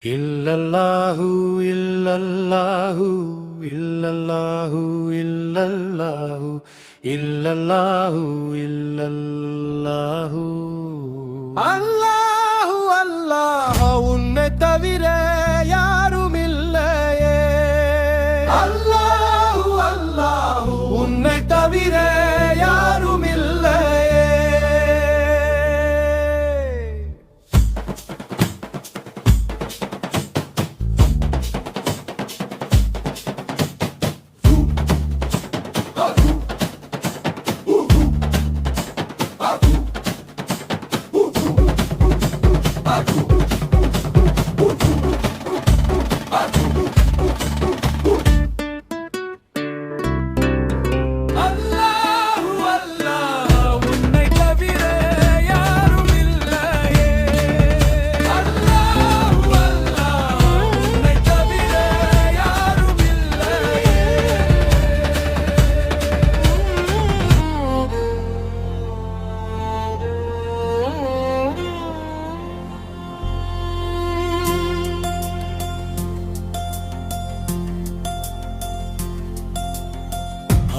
இல்லல்லாஹு இல்லல்லாஹு இல்லல்லாஹு இல்லல்லாஹு இல்லல்லாஹு இல்லல்லாஹு அல்லாஹு அல்லாஹ் உன்னை தவிர யாரும் இல்லையே. அல்லாஹு அல்லாஹ் உன்னை தவிர யாரும் இல்லையே.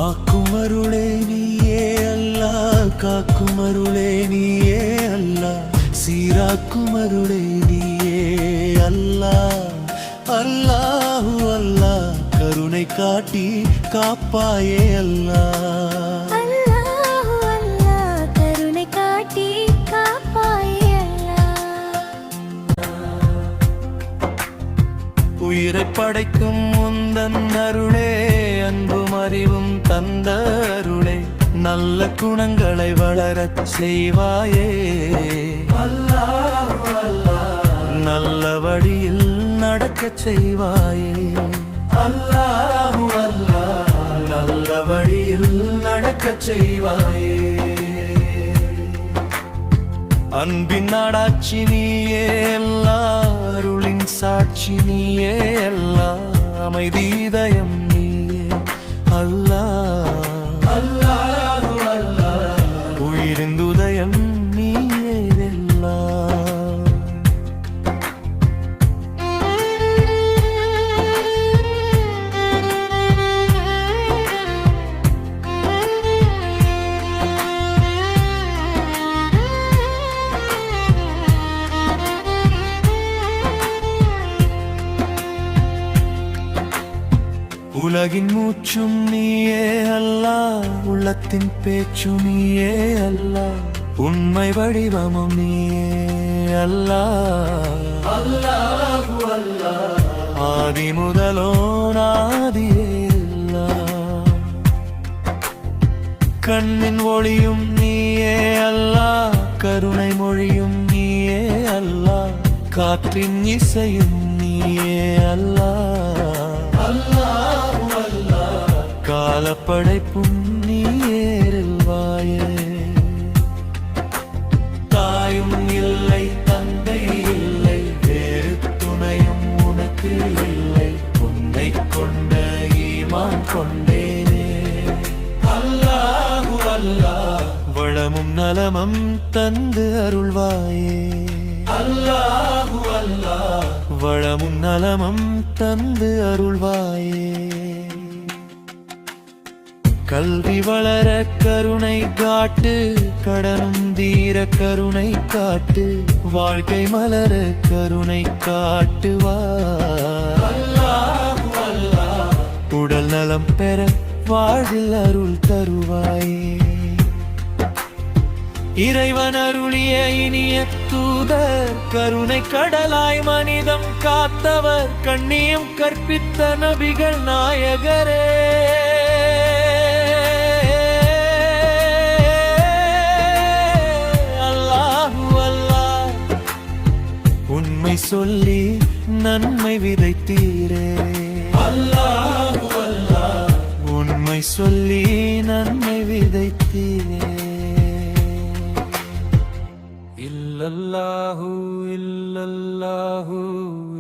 ஆக்குமருளே நீயே அல்லாஹ், காக்குமருளே நீயே அல்லாஹ், சீராக்குமருளே நீயே அல்லாஹ். அல்லாஹு அல்லாஹ் கருணை காட்டி காப்பாயே அல்லாஹ். அல்லாஹு அல்லாஹ் கருணை காட்டி காப்பாயே அல்லாஹ். உயிரை படைக்கும் முந்தன் அருளே, அன்பும் அறிவும் தந்த அருளே, நல்ல குணங்களை வளரச் செய்வாயே அல்லாஹ். நல்ல வழியில் நடக்கச் செய்வாயே அல்லாஹ். நல்ல வழியில் நடக்கச் செய்வாயே. அன்பின் நாடாட்சி நீயே அல்லாஹ், அருளின் சாட்சி நீயே அல்லாஹ், அமைதி இதயம் நீயே அல்லாஹ். அல்லாஹு அல்லாஹ் உயிரிந்துதயம் நீயே அல்லாஹ். உலகின் மூச்சும் நீயே அல்லாஹ், உள்ளத்தின் பேச்சும் நீயே அல்லாஹ், உண்மை வடிவமும் நீயே அல்லாஹ். அல்லாஹு அல்லாஹ் ஆதி முதலோன் ஆதியே அல்லாஹ். கண்ணின் ஒளியும் நீயே அல்லாஹ், கருணை மொழியும் நீயே அல்லாஹ், காற்றின் இசையும் நீயே அல்லாஹ். அல்லாஹு அல்லாஹ் காலப்படைப்பும் நீயேறுவாயே. தாயும் இல்லை தந்தை இல்லை, வேறு துணையும் உனக்கு இல்லை, உன்னை கொண்ட ஈமான் கொண்டேனே அல்லாஹு அல்லாஹ். வளமும் நலமும் தந்து அருள்வாயே அல்லாஹு அல்லாஹ். வளமும் நலமும் தந்து அருள்வாயே. கல்வி வளர கருணை காட்டு, கடனும் தீர கருணை காட்டு, வாழ்க்கை மலர கருணை காட்டுவார் அல்லாஹு அல்லாஹ். உடல் நலம் பெற வாழ்வில் அருள் தருவாயே. இறைவன் அருளிய இனிய தூதர், கருணை கடலாய் மனிதம் காத்தவர், கண்ணியம் கற்பித்த நபிகள் நாயகரே. அல்லாஹு அல்லாஹ் உண்மை சொல்லி நன்மை விதைத்தீரே அல்லாஹு அல்லாஹ். உண்மை சொல்லி நன்மை விதைத்தீரே. இல்லல்லாஹு இல்லல்லாஹு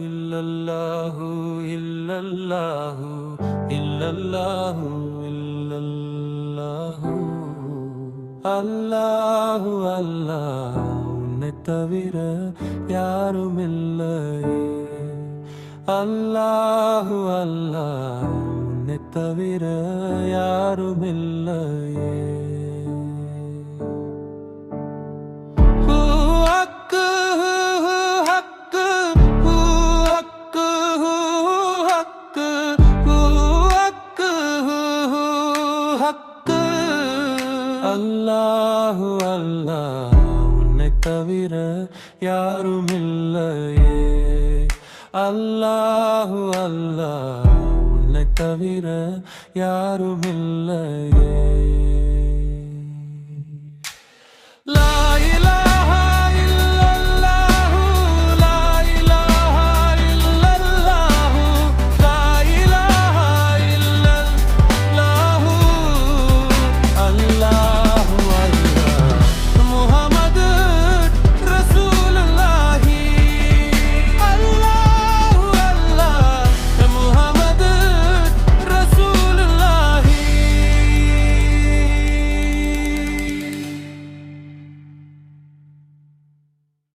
இல்லல்லாஹு இல்லல்லாஹு இல்லல்லாஹு இல்லல்லாஹு. அல்லாஹு அல்லாஹ் உன்னை தவிர யாரும் இல்லை. அல்லாஹு அல்லாஹ் உன்னை தவிர யாருமில்லையே. ஹூ ஹக்கு ஹூ ஹக்கு ஹூ ஹக்கு ஹூ ஹக்கு ஹூ ஹக்கு ஹூ ஹக்கு. அல்லாஹு அல்லாஹ் உன்னை தவிர யாருமில்லையே. அல்லாஹு அல்லாஹ் உன்னை தவிர யாருமில்லையே.